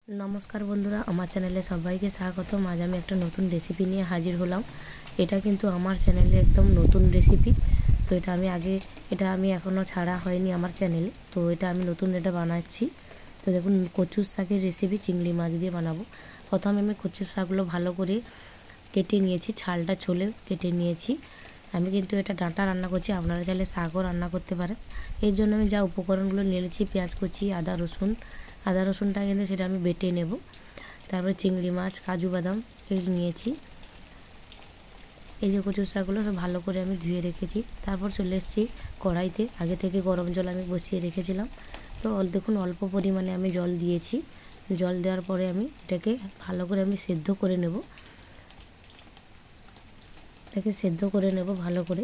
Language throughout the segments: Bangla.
নমস্কার বন্ধুরা, আমার চ্যানেলে সবাইকে স্বাগতম। আজ আমি একটা নতুন রেসিপি নিয়ে হাজির হলাম। এটা কিন্তু আমার চ্যানেলে একদম নতুন রেসিপি। তো এটা আমি এখনও ছাড়া হয়নি আমার চ্যানেলে, তো এটা আমি নতুন বানাচ্ছি। তো দেখুন, কচুর শাকের রেসিপি চিংড়ি মাছ দিয়ে বানাবো। প্রথমে আমি কচুর শাকগুলো ভালো করে কেটে নিয়েছি, ছালটা ছুলে কেটে নিয়েছি। আমি কিন্তু এটা ডাঁটা রান্না করছি, আপনারা চাইলে শাকও রান্না করতে পারেন। এর জন্য আমি যা উপকরণগুলো নিয়েছি, পেঁয়াজ কুচি, আদা রসুনটা কিন্তু সেটা আমি বেটে নেব। তারপরে চিংড়ি মাছ, কাজু বাদাম এগুলো নিয়েছি। এই যে কচুর শাকগুলো সব ভালো করে আমি ধুয়ে রেখেছি। তারপর চলে এসেছি কড়াইতে। আগে থেকে গরম জল আমি বসিয়ে রেখেছিলাম। তো দেখুন, অল্প পরিমাণে আমি জল দিয়েছি। জল দেওয়ার পরে আমি এটাকে ভালো করে আমি সেদ্ধ করে নেব। ভালো করে।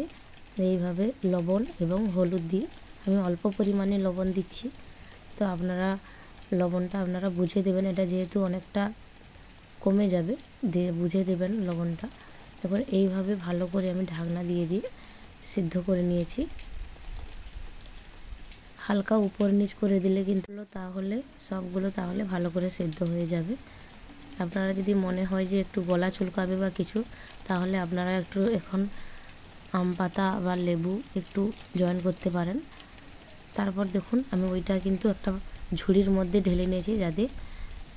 এইভাবে লবণ এবং হলুদ দিয়ে আমি অল্প পরিমাণে লবণ দিচ্ছি। তো লবণটা আপনারা বুঝে দেবেন, এটা যেহেতু অনেকটা কমে যাবে, বুঝে দেবেন লবণটা। তারপর এইভাবে ভালো করে আমি ঢাকনা দিয়ে সিদ্ধ করে নিয়েছি। হালকা উপর নিচ করে দিলে কিন্তু সবগুলো ভালো করে সেদ্ধ হয়ে যাবে। আপনারা যদি মনে হয় যে একটু গলা চুলকাবে বা কিছু, তাহলে আপনারা একটু এখন আম পাতা বা লেবু একটু জয়েন করতে পারেন। তারপর দেখুন, আমি ওইটা কিন্তু একটা ঝুড়ির মধ্যে ঢেলে নিয়েছি, যাতে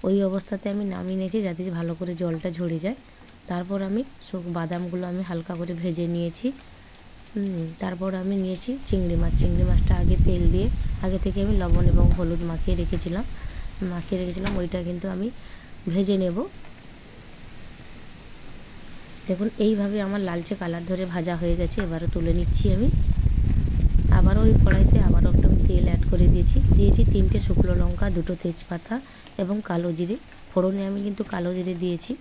ওই অবস্থাতে আমি নামিয়ে নিয়েছি, যাতে ভালো করে জলটা ঝরে যায়। তারপর আমি বাদামগুলো আমি হালকা করে ভেজে নিয়েছি। তারপর আমি নিয়েছি চিংড়ি মাছটা আগে থেকে আমি লবণ এবং হলুদ মাখিয়ে রেখেছিলাম। ওইটা কিন্তু আমি ভেজে নেব। দেখুন, এইভাবে আমার লালচে কালার ধরে ভাজা হয়ে গেছে। এবারে তুলে নিচ্ছি আমি। আবারও ওই কড়াইতে একটু তেল অ্যাড করে দিয়েছি 3টে শুকনো লঙ্কা, 2টো তেজপাতা এবং কালো জিরে। ফোড়নে আমি কিন্তু কালো জিরে দিয়েছি।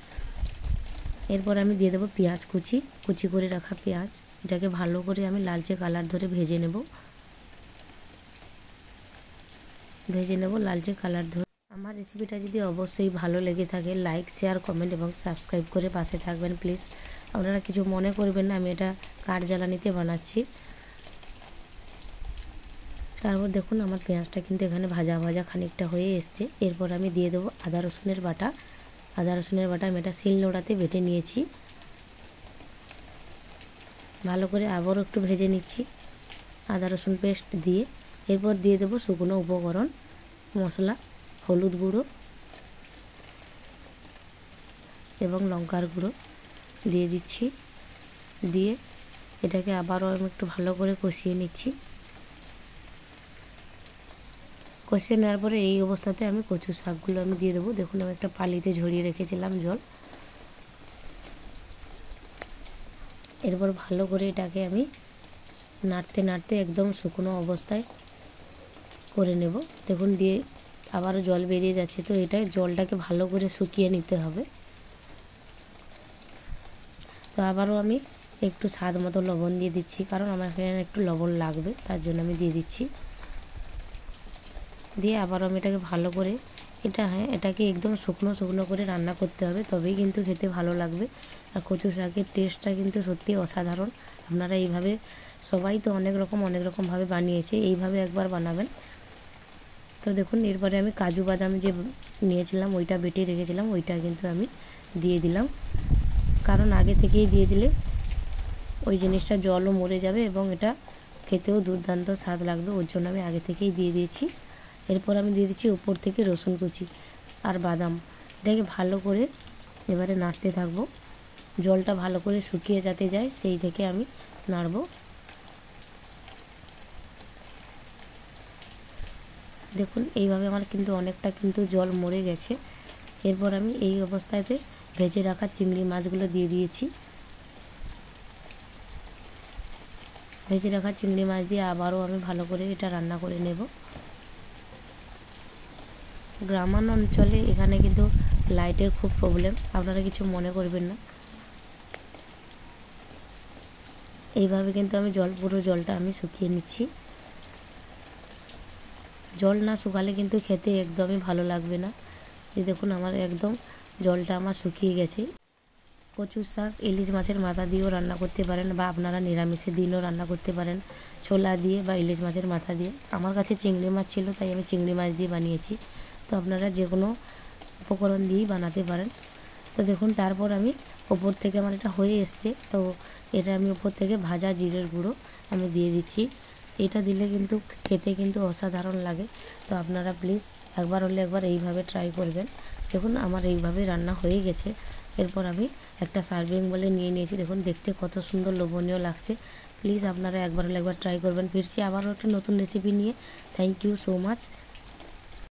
এরপর আমি দিয়ে দেবো পেঁয়াজ কুচি করে রাখা পেঁয়াজ। এটাকে ভালো করে আমি লালচে কালার ধরে ভেজে নেব লালচে কালার ধরে। আমার রেসিপিটা যদি অবশ্যই ভালো লেগে থাকে, লাইক, শেয়ার, কমেন্ট এবং সাবস্ক্রাইব করে পাশে থাকবেন প্লিজ। আপনারা কিছু মনে করবেন না, আমি এটা কাঠ জ্বালানিতে বানাচ্ছি। তারপর দেখুন, আমার পেঁয়াজটা কিন্তু এখানে ভাজা খানিকটা হয়ে এসছে। এরপর আমি দিয়ে দেবো আদা রসুনের বাটা আমি এটা শিলনোড়াতে বেটে নিয়েছি। ভালো করে আবারও একটু ভেজে নিচ্ছি আদা রসুন পেস্ট দিয়ে। এরপর দিয়ে দেবো শুকনো উপকরণ মশলা, হলুদ গুঁড়ো এবং লঙ্কার গুঁড়ো দিয়ে দিচ্ছি। দিয়ে এটাকে আবারও আমি একটু ভালো করে কষিয়ে নিচ্ছি। কষিয়ে নেওয়ার পরে এই অবস্থাতে আমি কচু শাকগুলো আমি দিয়ে দেবো। দেখুন, আমি একটা পালিতে ঝরিয়ে রেখেছিলাম জল। এরপর ভালো করে এটাকে আমি নাড়তে একদম শুকনো অবস্থায় করে নেব। দেখুন, দিয়ে আবারও জল বেরিয়ে যাচ্ছে। তো জলটাকে ভালো করে শুকিয়ে নিতে হবে। তো আবারও আমি একটু স্বাদ মতো লবণ দিয়ে দিচ্ছি, কারণ আমার এখানে একটু লবণ লাগবে, তার জন্য আমি দিয়ে দিচ্ছি। দিয়ে আবারও আমি এটাকে ভালো করে এটাকে একদম শুকনো করে রান্না করতে হবে, তবেই কিন্তু খেতে ভালো লাগবে। আর কচু শাকের টেস্টটা কিন্তু সত্যি অসাধারণ। আপনারা এইভাবে, সবাই তো অনেক রকমভাবে বানিয়েছে, এইভাবে একবার বানাবেন। তো দেখুন, এরপরে আমি কাজু বাদাম যে নিয়েছিলাম, ওইটা বেটে রেখেছিলাম, ওইটা কিন্তু আমি দিয়ে দিলাম। কারণ আগে থেকেই দিয়ে দিলে ওই জিনিসটা জলও মরে যাবে এবং এটা খেতেও দুর্দান্ত স্বাদ লাগবে, ওর জন্য আমি আগে থেকেই দিয়ে দিয়েছি। এরপর আমি দিয়ে দিচ্ছি উপর থেকে রসুন কুচি আর বাদাম। এটাকে ভালো করে এবারে নাড়তে থাকবো। জলটা ভালো করে শুকিয়ে যাতে যায়, সেই থেকে আমি নাড়ব। দেখুন, এইভাবে আমার কিন্তু অনেকটা জল মরে গেছে। এরপর আমি এই অবস্থাতে ভেজে রাখা চিংড়ি মাছগুলো দিয়ে দিয়েছি। ভেজে রাখা চিংড়ি মাছ দিয়ে আবারও আমি ভালো করে এটা রান্না করে নেব। গ্রামাঞ্চল অঞ্চলে এখানে কিন্তু লাইটের খুব প্রবলেম, আপনারা কিছু মনে করবেন না। এইভাবে কিন্তু আমি পুরো জলটা আমি শুকিয়ে নিচ্ছি। জল না শুকালে কিন্তু খেতে একদমই ভালো লাগবে না। এই দেখুন, আমার একদম জলটা আমার শুকিয়ে গেছে। কচুর শাক ইলিশ মাছের মাথা দিয়েও রান্না করতে পারেন, বা আপনারা নিরামিষের দিনও রান্না করতে পারেন, ছোলা দিয়ে বা ইলিশ মাছের মাথা দিয়ে। আমার কাছে চিংড়ি মাছ ছিল, তাই আমি চিংড়ি মাছ দিয়ে বানিয়েছি। তো আপনারা যে কোনো উপকরণ দিয়েই বানাতে পারেন। তো দেখুন তারপর আমি ওপর থেকে আমার এটা হয়ে এসছে, তো এটা আমি ওপর থেকে ভাজা জিরের গুঁড়ো আমি দিয়ে দিচ্ছি। এটা দিলে কিন্তু খেতে কিন্তু অসাধারণ লাগে। তো আপনারা প্লিজ একবার হলে একবার এইভাবে ট্রাই করবেন। দেখুন আমার এইভাবে রান্না হয়ে গেছে। এরপর আমি একটা সার্ভিং বলে নিয়ে নিয়েছি। দেখুন দেখতে কত সুন্দর লোভনীয় লাগছে। প্লিজ আপনারা একবার হলে একবার ট্রাই করবেন। ফিরছি আবারও একটা নতুন রেসিপি নিয়ে। Thank you so much.